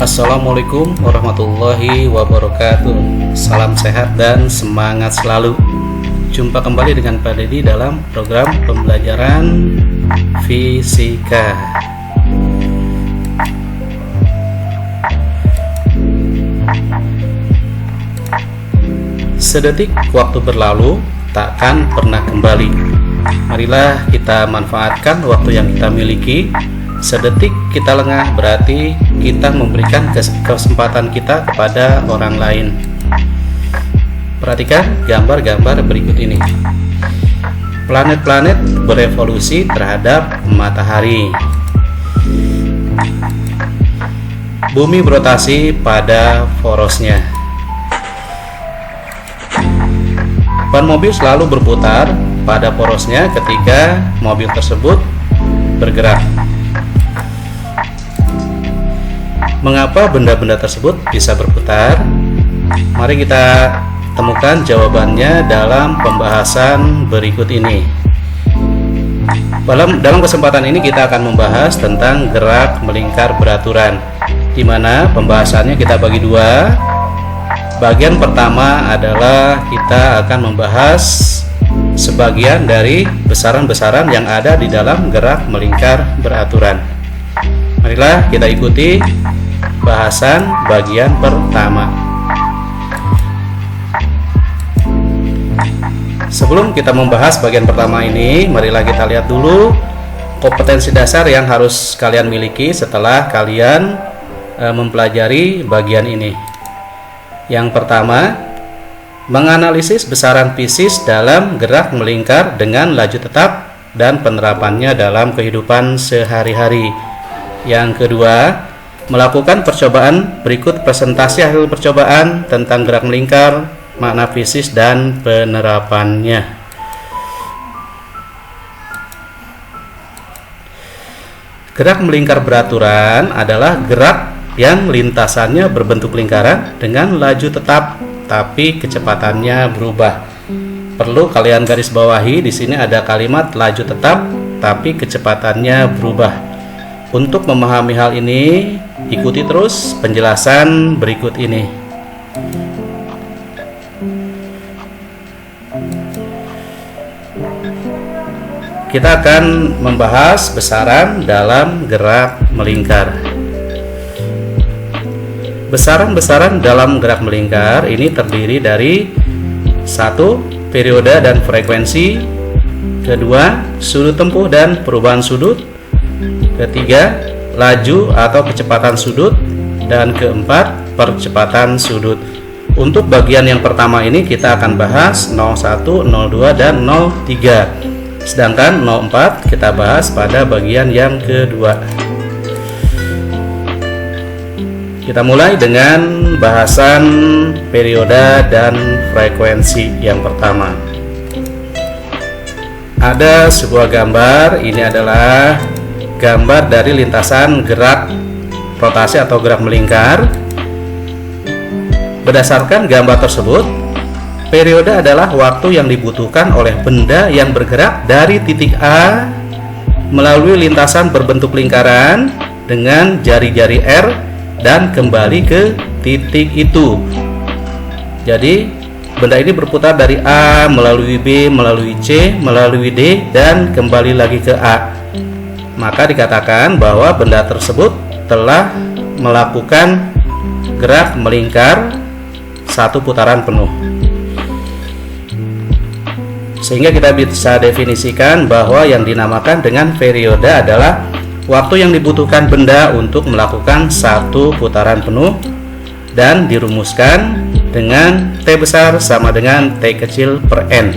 Assalamualaikum warahmatullahi wabarakatuh. Salam sehat dan semangat selalu. Jumpa kembali dengan Pak Dedi dalam program pembelajaran fisika. Sedetik waktu berlalu takkan pernah kembali. Marilah kita manfaatkan waktu yang kita miliki. Sedetik kita lengah berarti kita memberikan kesempatan kita kepada orang lain. Perhatikan gambar-gambar berikut ini. Planet-planet berevolusi terhadap matahari. Bumi berotasi pada porosnya. Ban mobil selalu berputar pada porosnya ketika mobil tersebut bergerak. Mengapa benda-benda tersebut bisa berputar? Mari kita temukan jawabannya dalam pembahasan berikut ini. Dalam kesempatan ini kita akan membahas tentang gerak melingkar beraturan, di mana pembahasannya kita bagi dua. Bagian pertama adalah kita akan membahas sebagian dari besaran-besaran yang ada di dalam gerak melingkar beraturan. Marilah kita ikuti bahasan bagian pertama. Sebelum kita membahas bagian pertama ini, marilah kita lihat dulu kompetensi dasar yang harus kalian miliki setelah kalian mempelajari bagian ini. Yang pertama, menganalisis besaran fisis dalam gerak melingkar dengan laju tetap dan penerapannya dalam kehidupan sehari-hari. Yang kedua, melakukan percobaan. Berikut presentasi hasil percobaan tentang gerak melingkar, makna fisis dan penerapannya. Gerak melingkar beraturan adalah gerak yang lintasannya berbentuk lingkaran dengan laju tetap tapi kecepatannya berubah. Perlu kalian garis bawahi, di sini ada kalimat laju tetap tapi kecepatannya berubah. Untuk memahami hal ini, ikuti terus penjelasan berikut ini. Kita akan membahas besaran dalam gerak melingkar. Besaran-besaran dalam gerak melingkar ini terdiri dari 1. Periode dan frekuensi. 2. Sudut tempuh dan perubahan sudut. 3. Laju atau kecepatan sudut. Dan 4. Percepatan sudut. Untuk bagian yang pertama ini kita akan bahas 01, 02, dan 03. Sedangkan 04 kita bahas pada bagian yang kedua. Kita mulai dengan bahasan periode dan frekuensi yang pertama. Ada sebuah gambar, ini adalah gambar dari lintasan gerak rotasi atau gerak melingkar. Berdasarkan gambar tersebut, periode adalah waktu yang dibutuhkan oleh benda yang bergerak dari titik A melalui lintasan berbentuk lingkaran dengan jari-jari R dan kembali ke titik itu. Jadi benda ini berputar dari A melalui B, melalui C, melalui D, dan kembali lagi ke A. Maka dikatakan bahwa benda tersebut telah melakukan gerak melingkar satu putaran penuh. Sehingga kita bisa definisikan bahwa yang dinamakan dengan periode adalah waktu yang dibutuhkan benda untuk melakukan satu putaran penuh, dan dirumuskan dengan T besar sama dengan T kecil per N,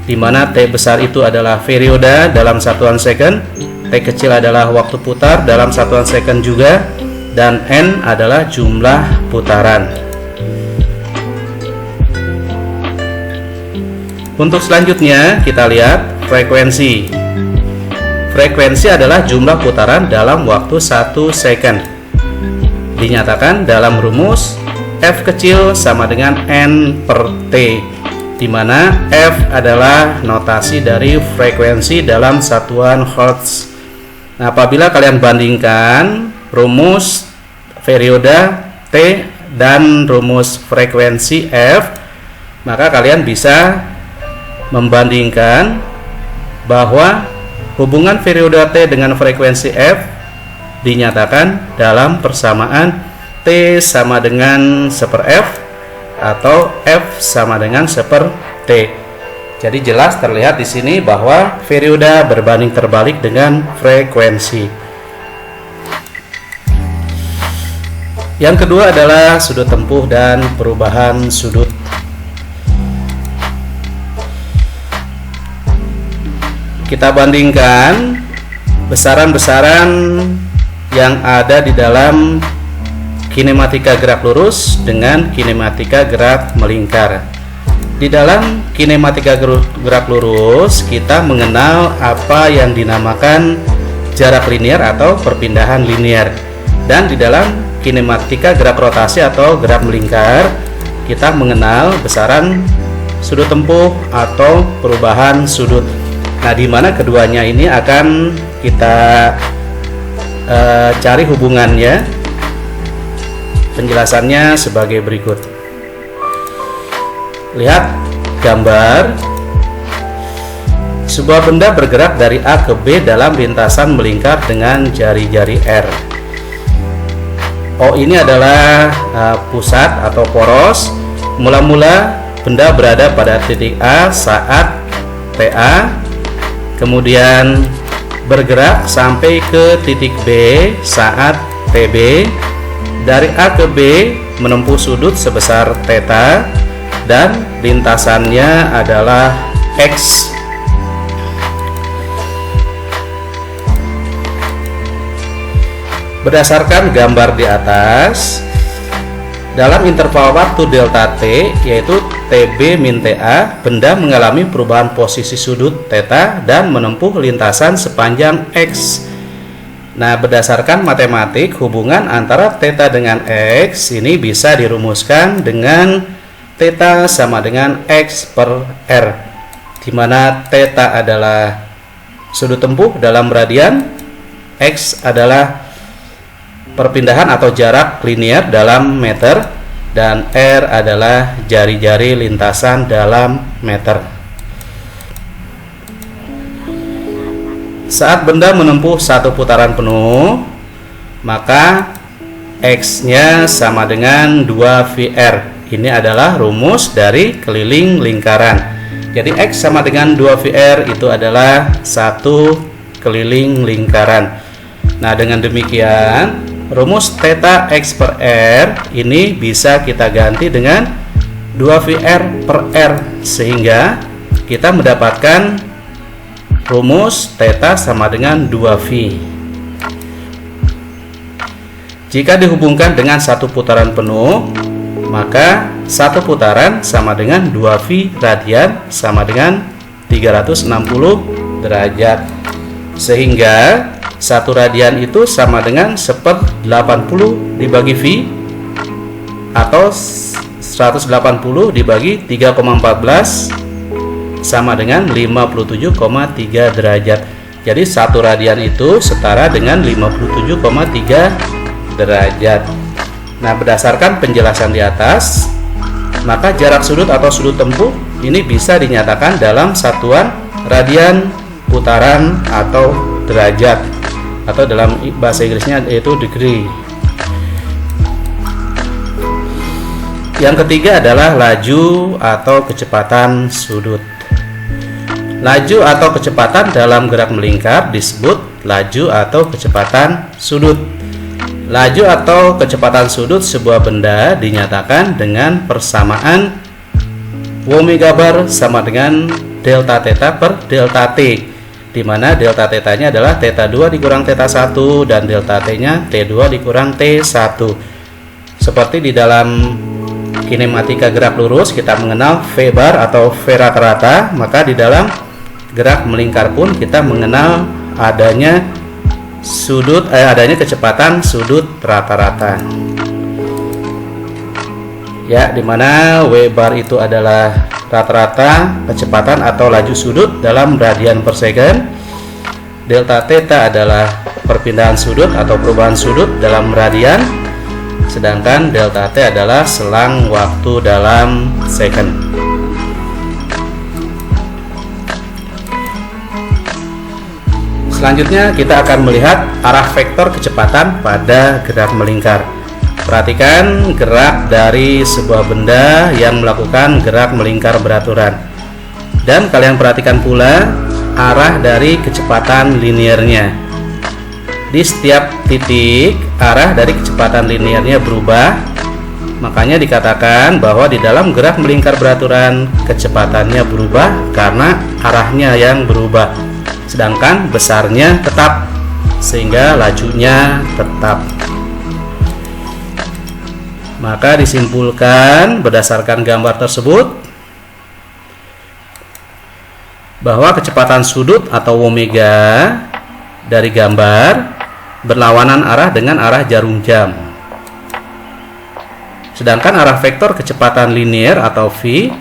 di mana T besar itu adalah periode dalam satuan second, T kecil adalah waktu putar dalam satuan second juga, dan N adalah jumlah putaran. Untuk selanjutnya kita lihat frekuensi. Frekuensi adalah jumlah putaran dalam waktu 1 second. Dinyatakan dalam rumus F kecil sama dengan N per T, di mana F adalah notasi dari frekuensi dalam satuan Hertz. Nah, apabila kalian bandingkan rumus periode T dan rumus frekuensi F, maka kalian bisa membandingkan bahwa hubungan periode T dengan frekuensi F dinyatakan dalam persamaan T sama dengan 1/F atau F sama dengan 1/T. Jadi jelas terlihat di sini bahwa periode berbanding terbalik dengan frekuensi. Yang kedua adalah sudut tempuh dan perubahan sudut. Kita bandingkan besaran-besaran yang ada di dalam kinematika gerak lurus dengan kinematika gerak melingkar. Di dalam kinematika gerak lurus, kita mengenal apa yang dinamakan jarak linear atau perpindahan linear. Dan di dalam kinematika gerak rotasi atau gerak melingkar, kita mengenal besaran sudut tempuh atau perubahan sudut. Nah, di mana keduanya ini akan kita cari hubungannya. Penjelasannya sebagai berikut. Lihat gambar. Sebuah benda bergerak dari A ke B dalam lintasan melingkar dengan jari-jari R. O ini adalah pusat atau poros. Mula-mula benda berada pada titik A saat TA, kemudian bergerak sampai ke titik B saat TB. Dari A ke B menempuh sudut sebesar theta dan lintasannya adalah X. Berdasarkan gambar di atas, dalam interval waktu delta T, yaitu TB min TA, benda mengalami perubahan posisi sudut theta dan menempuh lintasan sepanjang X. Nah, berdasarkan matematik, hubungan antara theta dengan X ini bisa dirumuskan dengan theta sama dengan X per R, di mana theta adalah sudut tempuh dalam radian, X adalah perpindahan atau jarak linear dalam meter, dan R adalah jari-jari lintasan dalam meter. Saat benda menempuh satu putaran penuh, maka X-nya sama dengan 2VR. Ini adalah rumus dari keliling lingkaran. Jadi X sama dengan 2VR itu adalah satu keliling lingkaran. Nah, dengan demikian rumus theta X per R ini bisa kita ganti dengan 2VR per R, sehingga kita mendapatkan rumus theta sama dengan 2V. Jika dihubungkan dengan satu putaran penuh, maka satu putaran sama dengan 2V radian sama dengan 360 derajat, sehingga satu radian itu sama dengan 1/80 dibagi V, atau 180 dibagi 3,14 sama dengan 57,3 derajat. Jadi satu radian itu setara dengan 57,3 derajat. Nah, berdasarkan penjelasan di atas, maka jarak sudut atau sudut tempuh ini bisa dinyatakan dalam satuan radian, putaran, atau derajat, atau dalam bahasa Inggrisnya yaitu degree. Yang ketiga adalah laju atau kecepatan sudut. Laju atau kecepatan dalam gerak melingkar disebut laju atau kecepatan sudut. Laju atau kecepatan sudut sebuah benda dinyatakan dengan persamaan omega bar sama dengan delta theta per delta t, di mana delta theta-nya adalah theta 2 dikurang theta 1 dan delta t-nya T2 dikurang T1. Seperti di dalam kinematika gerak lurus kita mengenal V bar atau V rata-rata, maka di dalam gerak melingkar pun kita mengenal adanya adanya kecepatan sudut rata-rata. Ya, di mana W bar itu adalah rata-rata kecepatan atau laju sudut dalam radian per second. Delta theta adalah perpindahan sudut atau perubahan sudut dalam radian, sedangkan delta T adalah selang waktu dalam second. Selanjutnya kita akan melihat arah vektor kecepatan pada gerak melingkar. Perhatikan gerak dari sebuah benda yang melakukan gerak melingkar beraturan. Dan kalian perhatikan pula arah dari kecepatan linearnya. Di setiap titik arah dari kecepatan linearnya berubah. Makanya dikatakan bahwa di dalam gerak melingkar beraturan kecepatannya berubah karena arahnya yang berubah. Sedangkan besarnya tetap, sehingga lajunya tetap. Maka disimpulkan berdasarkan gambar tersebut bahwa kecepatan sudut atau omega dari gambar berlawanan arah dengan arah jarum jam. Sedangkan arah vektor kecepatan linear atau v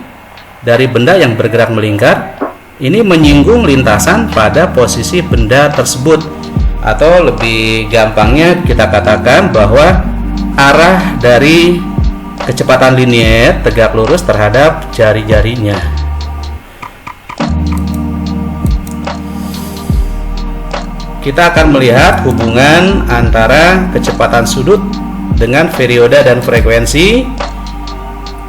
dari benda yang bergerak melingkar ini menyinggung lintasan pada posisi benda tersebut, atau lebih gampangnya kita katakan bahwa arah dari kecepatan linear tegak lurus terhadap jari-jarinya. Kita akan melihat hubungan antara kecepatan sudut dengan periode dan frekuensi,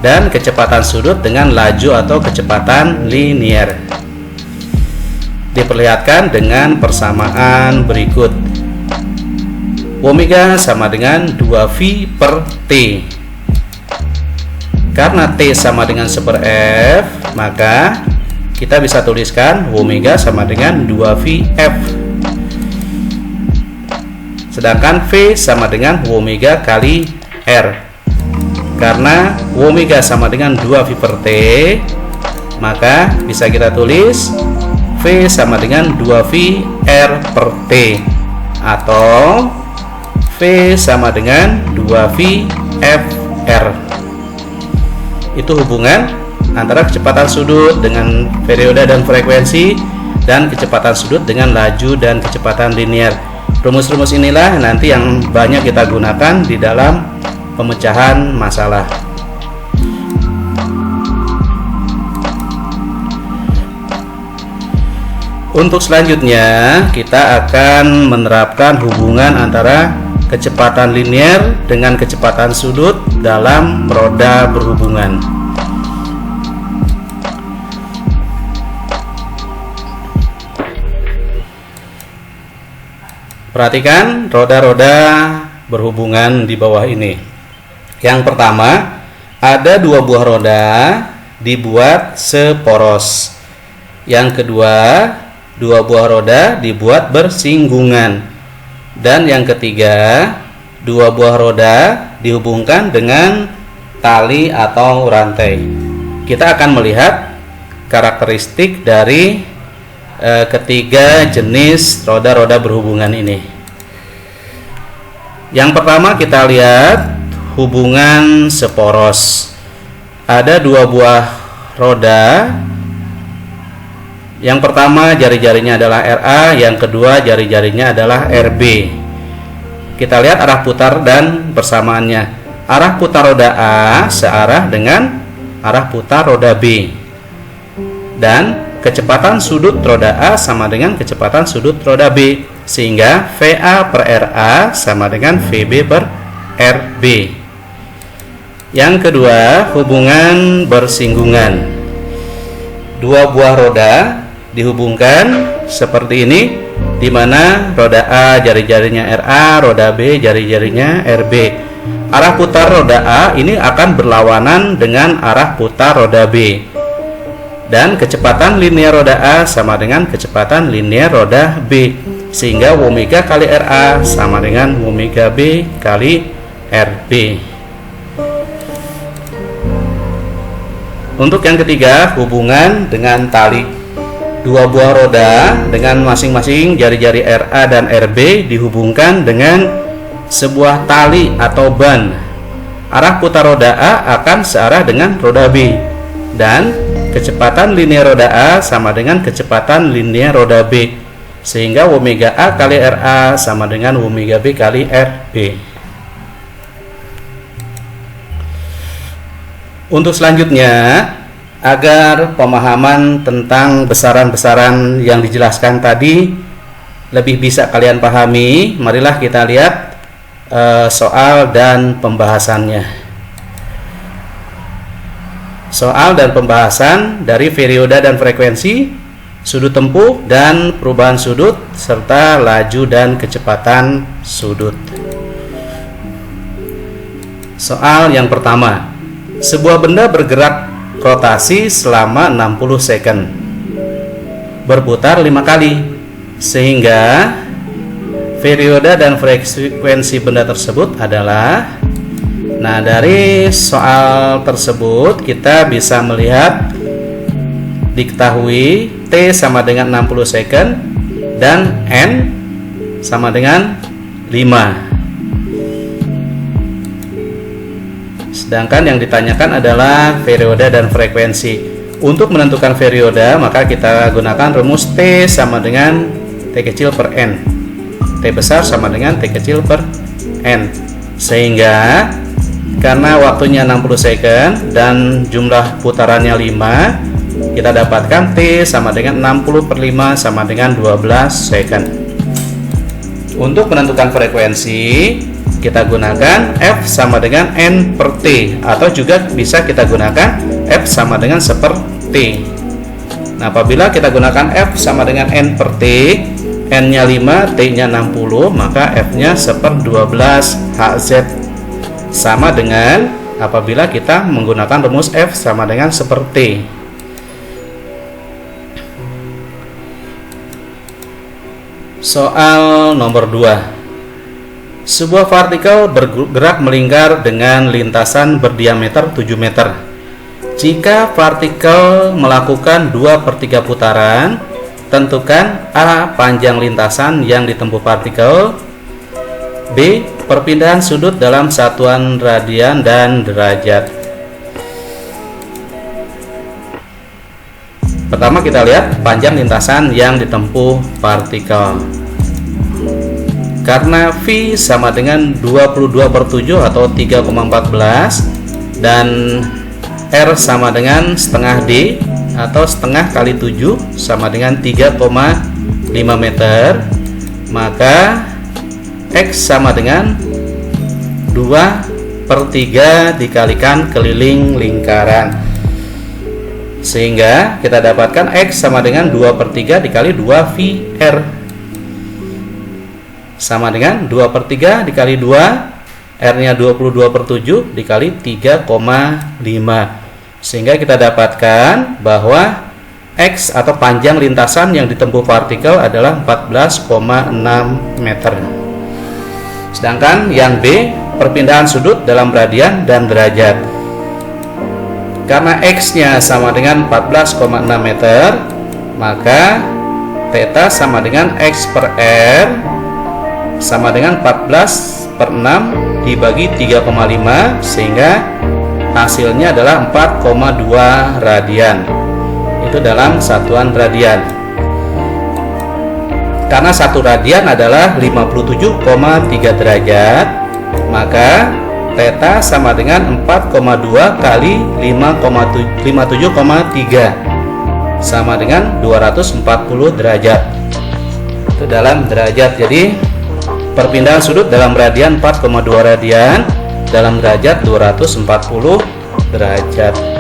dan kecepatan sudut dengan laju atau kecepatan linear. Diperlihatkan dengan persamaan berikut. Omega sama dengan 2V per T. Karena T sama dengan 1/F, maka kita bisa tuliskan omega sama dengan 2VF. Sedangkan V sama dengan omega kali R. Karena omega sama dengan 2V per T, maka bisa kita tulis V sama dengan 2V R per T, atau V sama dengan 2V FR. Itu hubungan antara kecepatan sudut dengan periode dan frekuensi, dan kecepatan sudut dengan laju dan kecepatan linear. Rumus-rumus inilah nanti yang banyak kita gunakan di dalam pemecahan masalah. Untuk selanjutnya kita akan menerapkan hubungan antara kecepatan linear dengan kecepatan sudut dalam roda berhubungan. Perhatikan roda-roda berhubungan di bawah ini. Yang pertama, ada dua buah roda dibuat seporos. Yang kedua, dua buah roda dibuat bersinggungan. Dan yang ketiga, dua buah roda dihubungkan dengan tali atau rantai. Kita akan melihat karakteristik dari ketiga jenis roda-roda berhubungan ini. Yang pertama kita lihat hubungan seporos. Ada dua buah roda. Yang pertama jari-jarinya adalah RA, yang kedua jari-jarinya adalah RB. Kita lihat arah putar dan persamaannya. Arah putar roda A searah dengan arah putar roda B. Dan kecepatan sudut roda A sama dengan kecepatan sudut roda B, sehingga VA per RA sama dengan VB per RB. Yang kedua, hubungan bersinggungan. Dua buah roda dihubungkan seperti ini, di mana roda A jari-jarinya RA, roda B jari-jarinya RB. Arah putar roda A ini akan berlawanan dengan arah putar roda B. Dan kecepatan linear roda A sama dengan kecepatan linear roda B, sehingga omega kali RA sama dengan omega B kali RB. Untuk yang ketiga, hubungan dengan tali. Dua buah roda dengan masing-masing jari-jari RA dan RB dihubungkan dengan sebuah tali atau ban. Arah putar roda A akan searah dengan roda B, dan kecepatan linear roda A sama dengan kecepatan linear roda B, sehingga omega A kali RA sama dengan omega B kali RB. Untuk selanjutnya, agar pemahaman tentang besaran-besaran yang dijelaskan tadi lebih bisa kalian pahami, marilah kita lihat soal dan pembahasannya. Soal dan pembahasan dari perioda dan frekuensi, sudut tempuh dan perubahan sudut, serta laju dan kecepatan sudut. Soal yang pertama, sebuah benda bergerak rotasi selama 60 second, berputar 5 kali, sehingga perioda dan frekuensi benda tersebut adalah. Nah, dari soal tersebut kita bisa melihat, diketahui T sama dengan 60 second dan N sama dengan 5. Sedangkan yang ditanyakan adalah perioda dan frekuensi. Untuk menentukan perioda, maka kita gunakan rumus T sama dengan T kecil per N. T besar sama dengan T kecil per N. Sehingga karena waktunya 60 second dan jumlah putarannya 5, kita dapatkan T sama dengan 60 per 5 sama dengan 12 second. Untuk menentukan frekuensi, kita gunakan F sama dengan N per T, atau juga bisa kita gunakan F sama dengan 1 per T. Nah, apabila kita gunakan F sama dengan N per T, N-nya 5, T-nya 60, maka F-nya 1 per 12 Hz. Sama dengan apabila kita menggunakan rumus F sama dengan 1 per T. Soal nomor 2. Sebuah partikel bergerak melingkar dengan lintasan berdiameter 7 meter. Jika partikel melakukan 2/3 putaran, tentukan A. panjang lintasan yang ditempuh partikel, B. perpindahan sudut dalam satuan radian dan derajat. Pertama kita lihat panjang lintasan yang ditempuh partikel. Karena V sama dengan 22/7 atau 3,14 dan R sama dengan setengah D atau setengah kali 7 sama dengan 3,5 meter, maka X sama dengan 2/3 dikalikan keliling lingkaran, sehingga kita dapatkan X sama dengan 2/3 dikali 2VR sama dengan 2/3 dikali 2, R-nya 22/7 dikali 3,5, sehingga kita dapatkan bahwa X atau panjang lintasan yang ditempuh partikel adalah 14,6 meter. Sedangkan yang B, perpindahan sudut dalam radian dan derajat. Karena X-nya sama dengan 14,6 meter, maka theta sama dengan X per R sama dengan 14/6 dibagi 3,5, sehingga hasilnya adalah 4,2 radian. Itu dalam satuan radian. Karena 1 radian adalah 57,3 derajat, maka theta sama dengan 4,2 kali 57,3 sama dengan 240 derajat. Itu dalam derajat. Jadi perpindahan sudut dalam radian 4,2 radian, dalam derajat 240 derajat.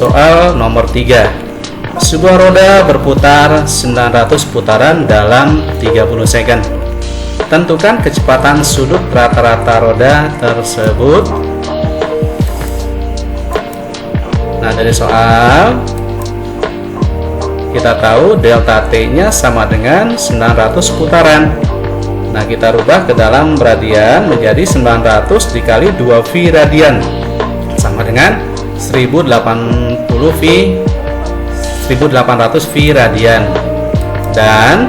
Soal nomor 3. Sebuah roda berputar 900 putaran dalam 30 second. Tentukan kecepatan sudut rata-rata roda tersebut. Nah, dari soal kita tahu delta T-nya sama dengan 900 putaran. Nah, kita rubah ke dalam radian menjadi 900 dikali 2V radian sama dengan 1800 V radian, dan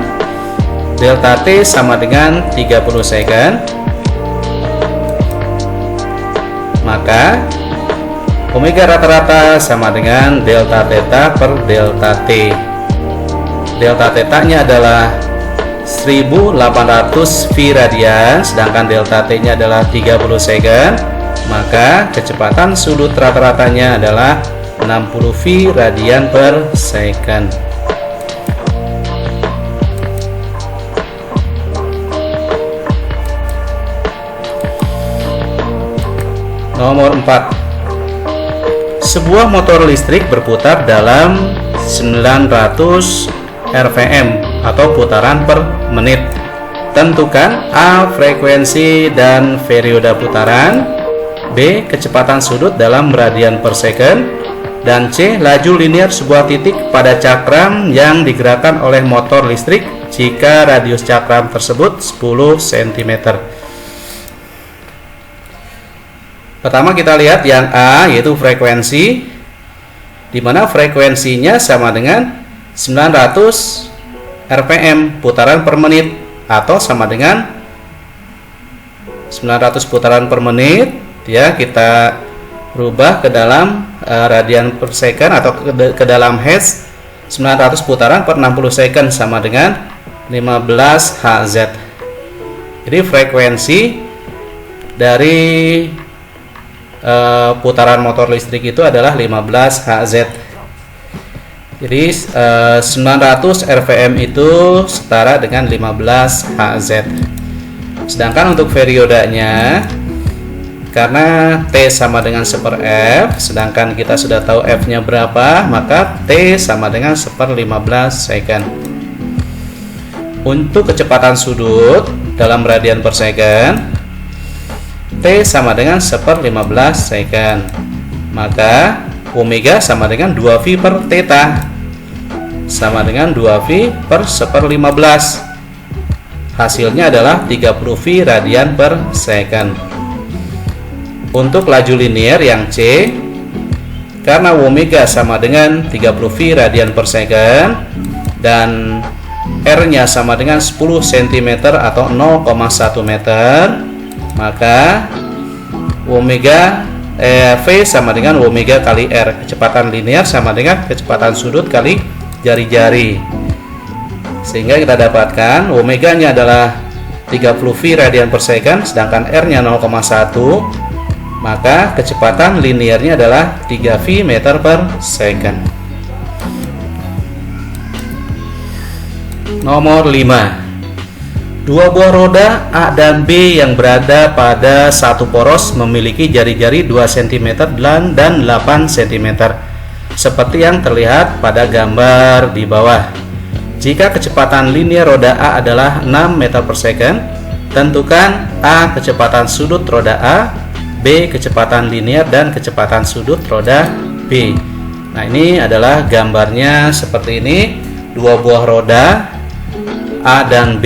delta T sama dengan 30 second, maka omega rata-rata sama dengan delta theta per delta T. Delta theta nya adalah 1800 V radian, sedangkan delta T nya adalah 30 second, maka kecepatan sudut rata-ratanya adalah 60 V radian per second. Nomor 4. Sebuah motor listrik berputar dalam 900 rpm atau putaran per menit. Tentukan A. frekuensi dan periode putaran, B. kecepatan sudut dalam radian per second, dan C. laju linear sebuah titik pada cakram yang digerakkan oleh motor listrik jika radius cakram tersebut 10 cm. Pertama kita lihat yang A, yaitu frekuensi, di mana frekuensinya sama dengan 900 rpm putaran per menit, atau sama dengan 900 putaran per menit ya, kita rubah ke dalam radian per second atau ke dalam hertz. 900 putaran per 60 second sama dengan 15 Hz. Jadi frekuensi dari putaran motor listrik itu adalah 15 Hz. Jadi 900 rpm itu setara dengan 15 Hz. Sedangkan untuk periodenya, karena T sama dengan 1/F, sedangkan kita sudah tahu F nya berapa, maka T sama dengan 1/15 second. Untuk kecepatan sudut dalam radian per second, T sama dengan 1/15 second, maka omega sama dengan 2V per theta, sama dengan 2V per 1/15. Hasilnya adalah 30 V radian per second. Untuk laju linear yang C, karena omega sama dengan 30 V radian per second dan R nya sama dengan 10 cm atau 0,1 meter, maka V sama dengan omega kali R. Kecepatan linear sama dengan kecepatan sudut kali jari-jari, sehingga kita dapatkan omega nya adalah 30 V radian per second, sedangkan R nya 0,1, maka kecepatan linearnya adalah 3 V meter per second. Nomor 5. Dua buah roda A dan B yang berada pada satu poros memiliki jari-jari 2 cm dan 8 cm, seperti yang terlihat pada gambar di bawah. Jika kecepatan linear roda A adalah 6 meter per second, tentukan A. kecepatan sudut roda A, B. kecepatan linear dan kecepatan sudut roda B. Nah, ini adalah gambarnya seperti ini. Dua buah roda A dan B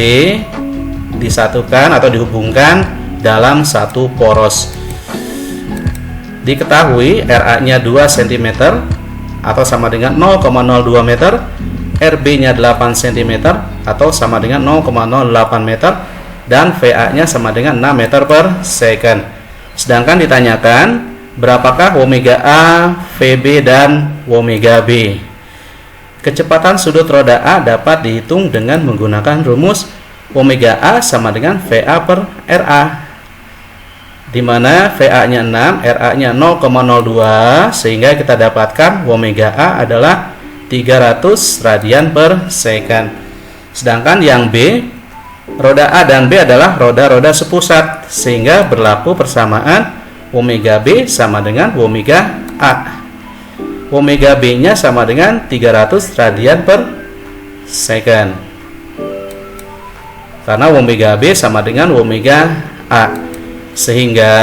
disatukan atau dihubungkan dalam satu poros. Diketahui RA nya 2 cm atau sama dengan 0,02 meter, RB nya 8 cm atau sama dengan 0,08 meter, dan VA nya sama dengan 6 meter per second. Sedangkan ditanyakan berapakah omega A, VB, dan omega B. Kecepatan sudut roda A dapat dihitung dengan menggunakan rumus omega A sama dengan VA per RA, di mana VA nya 6, RA nya 0,02, sehingga kita dapatkan omega A adalah 300 radian per second. Sedangkan yang B, roda A dan B adalah roda-roda sepusat, sehingga berlaku persamaan omega B sama dengan omega A. Omega B nya sama dengan 300 radian per second, karena omega B sama dengan omega A, sehingga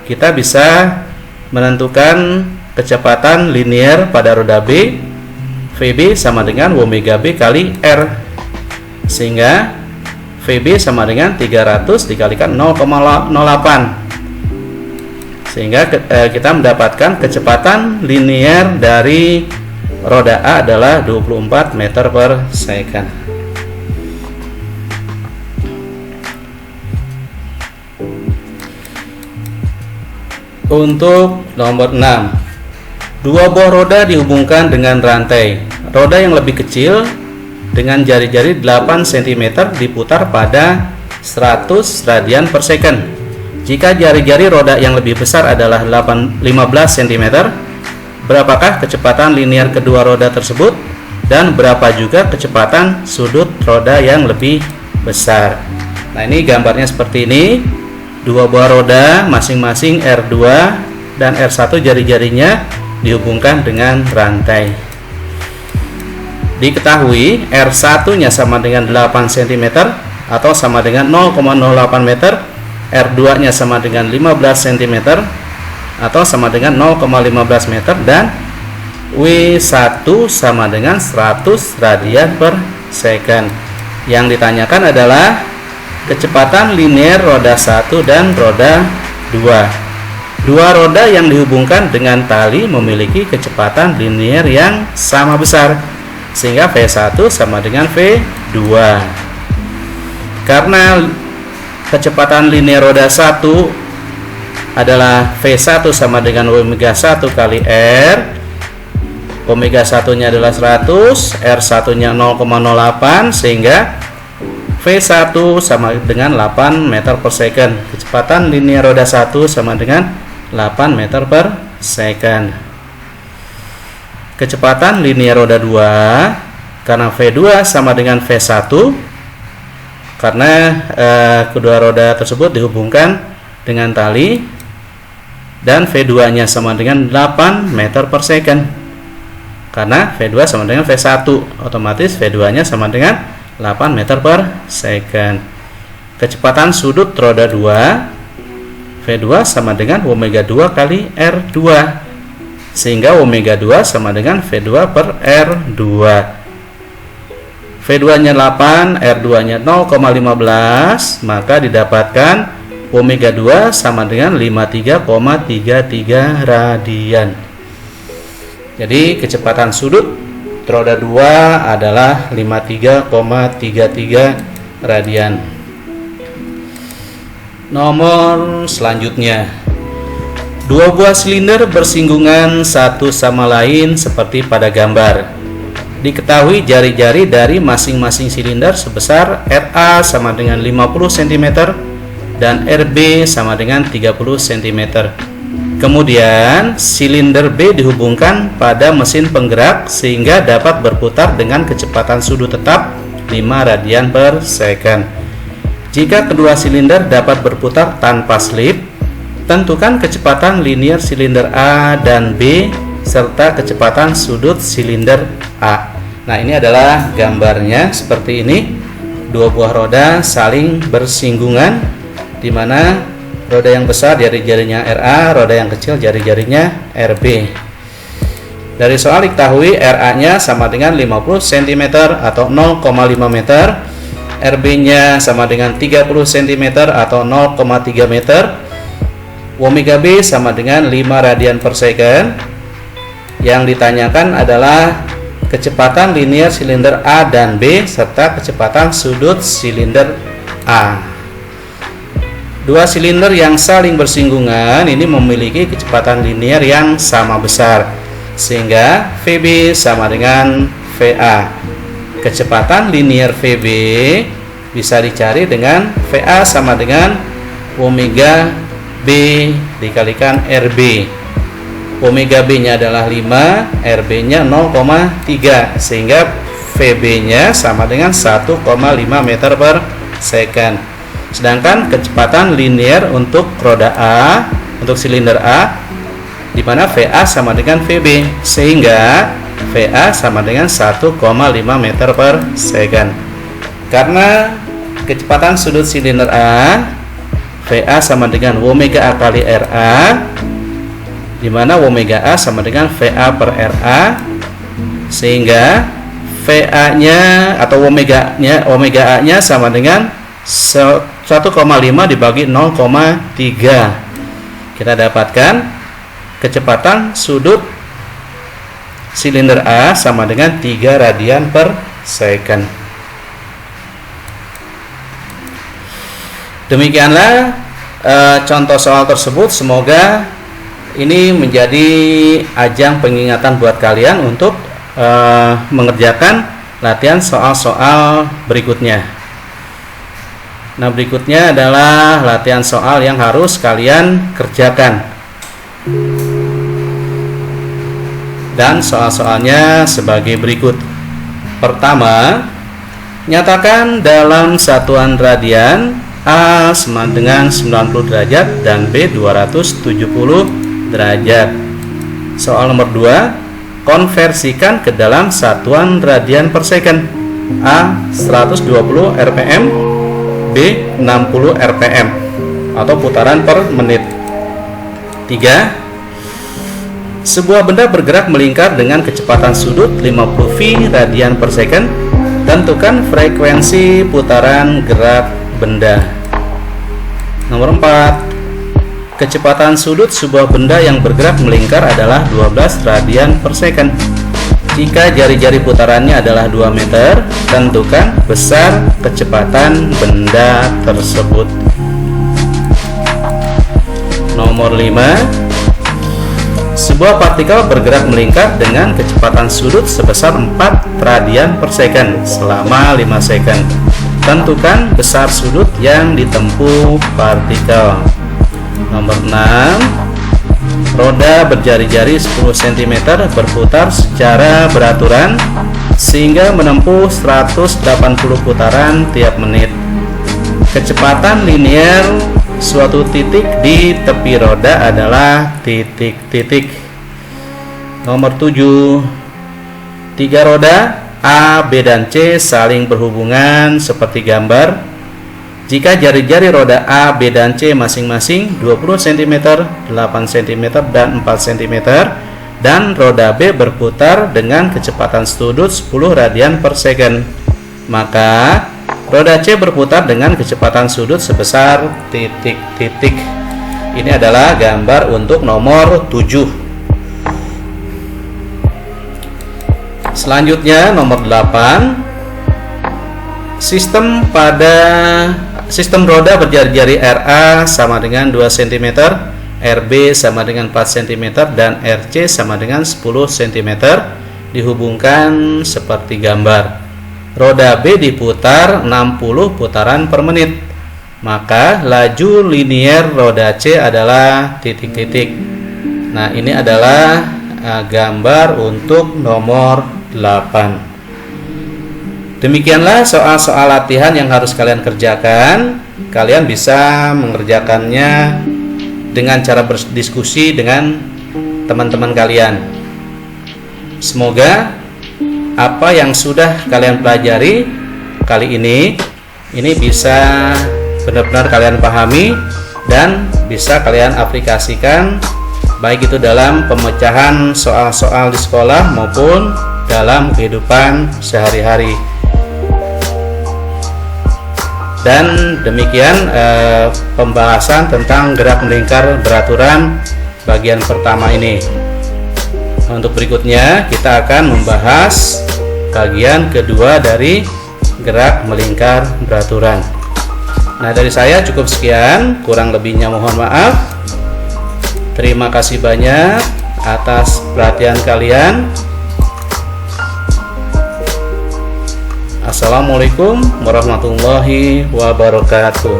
kita bisa menentukan kecepatan linear pada roda B, VB sama dengan omega B kali R, sehingga VB sama dengan 300 dikalikan 0,08, sehingga kita mendapatkan kecepatan linear dari roda A adalah 24 meter per second. Untuk nomor 6, dua buah roda dihubungkan dengan rantai. Roda yang lebih kecil dengan jari-jari 8 cm diputar pada 100 radian per second. Jika jari-jari roda yang lebih besar adalah 15 cm, berapakah kecepatan linear kedua roda tersebut dan berapa juga kecepatan sudut roda yang lebih besar? Nah, ini gambarnya seperti ini. Dua buah roda masing-masing R2 dan R1 jari-jarinya dihubungkan dengan rantai. Diketahui R1-nya sama dengan 8 cm atau sama dengan 0,08 meter, R2-nya sama dengan 15 cm atau sama dengan 0,15 meter, dan W1 sama dengan 100 radian per second. Yang ditanyakan adalah kecepatan linear roda 1 dan roda 2. Dua roda yang dihubungkan dengan tali memiliki kecepatan linear yang sama besar, sehingga V1 sama dengan V2. Karena kecepatan linear roda 1 adalah V1 sama dengan omega 1 kali R. Omega 1-nya adalah 100, R1-nya 0,08, sehingga V1 sama dengan 8 meter per second. Kecepatan linear roda 1 sama dengan 8 meter per second. Kecepatan linear roda 2, karena V2 sama dengan V1, karena kedua roda tersebut dihubungkan dengan tali, dan V2 nya sama dengan 8 meter per second. Karena V2 sama dengan V1, otomatis V2 nya sama dengan 8 meter per second. Kecepatan sudut roda 2, V2 sama dengan omega 2 kali R2, sehingga omega 2 sama dengan V2 per R2. V2 nya 8, R2 nya 0,15, maka didapatkan omega 2 sama dengan 53,33 radian. Jadi kecepatan sudut roda 2 adalah 53,33 radian. Nomor selanjutnya, dua buah silinder bersinggungan satu sama lain seperti pada gambar. Diketahui jari-jari dari masing-masing silinder sebesar RA sama dengan 50 cm dan RB sama dengan 30 cm. Kemudian silinder B dihubungkan pada mesin penggerak sehingga dapat berputar dengan kecepatan sudut tetap 5 radian per second. Jika kedua silinder dapat berputar tanpa slip, tentukan kecepatan linear silinder A dan B serta kecepatan sudut silinder A. Nah, ini adalah gambarnya seperti ini. Dua buah roda saling bersinggungan, di mana roda yang besar jari-jarinya RA, roda yang kecil jari-jarinya RB. Dari soal diketahui RA-nya sama dengan 50 cm atau 0,5 meter, RB-nya sama dengan 30 cm atau 0,3 meter, omega B sama dengan 5 radian per second. Yang ditanyakan adalah kecepatan linear silinder A dan B serta kecepatan sudut silinder A. Dua silinder yang saling bersinggungan ini memiliki kecepatan linear yang sama besar, sehingga VB sama dengan VA. Kecepatan linear VB bisa dicari dengan VA sama dengan omega B dikalikan RB. Omega B nya adalah 5, RB nya 0,3, sehingga VB nya sama dengan 1,5 meter per second. Sedangkan kecepatan linear untuk roda A, untuk silinder A, di mana VA sama dengan VB, sehingga VA sama dengan 1,5 meter per second. Karena kecepatan sudut silinder A, VA sama dengan omega A kali RA, di mana omega A sama dengan VA per RA, sehingga VA-nya atau omega A-nya sama dengan 1,5 dibagi 0,3. Kita dapatkan kecepatan sudut silinder A sama dengan 3 radian per second. Demikianlah contoh soal tersebut. Semoga ini menjadi ajang pengingatan buat kalian untuk mengerjakan latihan soal-soal berikutnya. Nah, berikutnya adalah latihan soal yang harus kalian kerjakan. Dan soal-soalnya sebagai berikut. Pertama, nyatakan dalam satuan radian A sama dengan 90 derajat dan B 270 derajat. Soal nomor 2, konversikan ke dalam satuan radian per second. A 120 rpm, B 60 rpm atau putaran per menit. 3. Sebuah benda bergerak melingkar dengan kecepatan sudut 50 V radian per second. Tentukan frekuensi putaran gerak benda. Nomor 4. Kecepatan sudut sebuah benda yang bergerak melingkar adalah 12 radian per second. Jika jari-jari putarannya adalah 2 meter, tentukan besar kecepatan benda tersebut. Nomor 5. Sebuah partikel bergerak melingkar dengan kecepatan sudut sebesar 4 radian per second selama 5 second. Tentukan besar sudut yang ditempuh partikel. Nomor 6. Roda berjari-jari 10 cm berputar secara beraturan sehingga menempuh 180 putaran tiap menit. Kecepatan linear suatu titik di tepi roda adalah titik-titik. Nomor 7. 3 roda A, B, dan C saling berhubungan seperti gambar. Jika jari-jari roda A, B, dan C masing-masing 20 cm, 8 cm, dan 4 cm, dan roda B berputar dengan kecepatan sudut 10 radian per second, maka roda C berputar dengan kecepatan sudut sebesar titik-titik. Ini adalah gambar untuk nomor 7. Selanjutnya nomor 8. Sistem roda berjari-jari RA sama dengan 2 cm, RB sama dengan 4 cm, dan RC sama dengan 10 cm dihubungkan seperti gambar. Roda B diputar 60 putaran per menit, maka laju linier roda C adalah titik-titik. Nah, ini adalah gambar untuk nomor 8. Demikianlah soal-soal latihan yang harus kalian kerjakan. Kalian bisa mengerjakannya dengan cara berdiskusi dengan teman-teman kalian. Semoga apa yang sudah kalian pelajari kali ini bisa benar-benar kalian pahami dan bisa kalian aplikasikan, baik itu dalam pemecahan soal-soal di sekolah maupun dalam kehidupan sehari-hari. Dan demikian pembahasan tentang gerak melingkar beraturan bagian pertama ini. Untuk berikutnya kita akan membahas bagian kedua dari gerak melingkar beraturan. Nah, dari saya cukup sekian, kurang lebihnya mohon maaf. Terima kasih banyak atas perhatian kalian. Assalamualaikum warahmatullahi wabarakatuh.